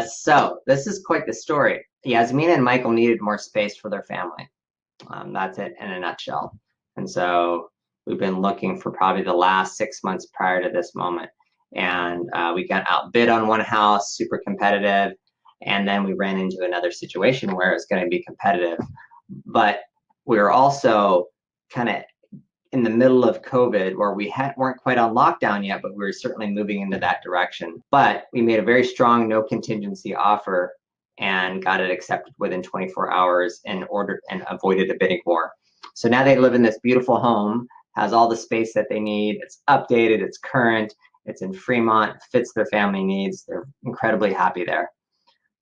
So this is quite the story. Yasmina and Michael needed more space for their family. That's it in a nutshell. And so we've been looking for probably the last 6 months prior to this moment. And we got outbid on one house, super competitive. And then we ran into another situation where it's going to be competitive. But we were also kind of in the middle of COVID where weren't quite on lockdown yet, but we were certainly moving into that direction. But we made a very strong no contingency offer and got it accepted within 24 hours and avoided a bidding war. So now they live in this beautiful home, has all the space that they need. It's updated, it's current, it's in Fremont, fits their family needs. They're incredibly happy there.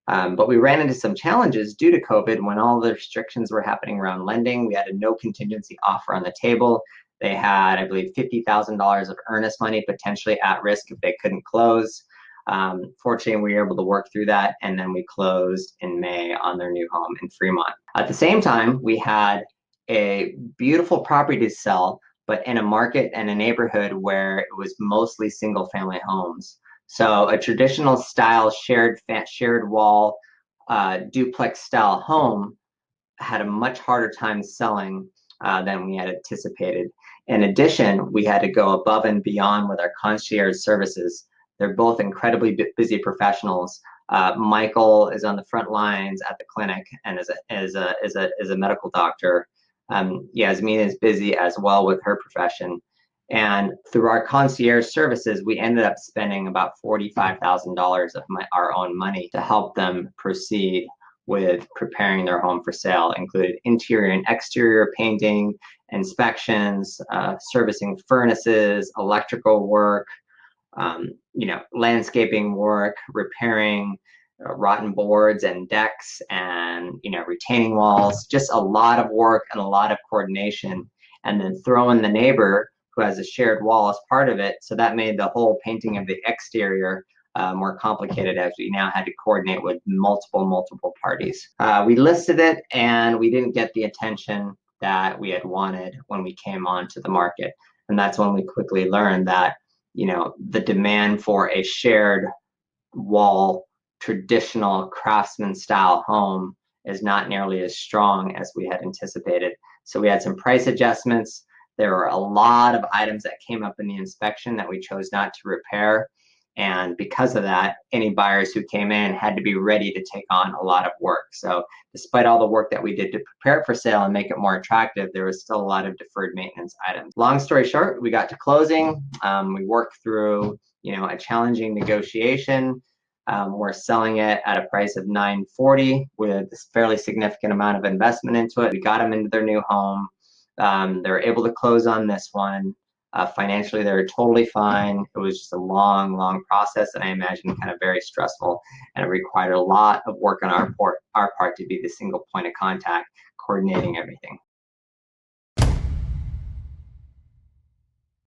But we ran into some challenges due to COVID when all the restrictions were happening around lending. We had a no contingency offer on the table. They had, I believe, $50,000 of earnest money potentially at risk if they couldn't close. Fortunately, we were able to work through that, and then we closed in May on their new home in Fremont. At the same time, we had a beautiful property to sell, but in a market and a neighborhood where it was mostly single-family homes. So a traditional style shared wall duplex style home had a much harder time selling than we had anticipated. In addition, we had to go above and beyond with our concierge services. They're both incredibly busy professionals. Michael is on the front lines at the clinic and is a medical doctor. Yasmina is busy as well with her profession. And through our concierge services, we ended up spending about $45,000 of our own money to help them proceed with preparing their home for sale. Included interior and exterior painting, inspections, servicing furnaces, electrical work, landscaping work, repairing rotten boards and decks and, retaining walls, just a lot of work and a lot of coordination. And then throw in the neighbor who has a shared wall as part of it. So that made the whole painting of the exterior more complicated as we now had to coordinate with multiple parties. We listed it and we didn't get the attention that we had wanted when we came onto the market. And that's when we quickly learned that, the demand for a shared wall, traditional craftsman style home is not nearly as strong as we had anticipated. So we had some price adjustments. There were a lot of items that came up in the inspection that we chose not to repair. And because of that, any buyers who came in had to be ready to take on a lot of work. So despite all the work that we did to prepare it for sale and make it more attractive, there was still a lot of deferred maintenance items. Long story short, we got to closing. We worked through, a challenging negotiation. We're selling it at a price of $940 with a fairly significant amount of investment into it. We got them into their new home. They were able to close on this one. Financially, they were totally fine. It was just a long process, and I imagine kind of very stressful, and it required a lot of work on our part to be the single point of contact, coordinating everything.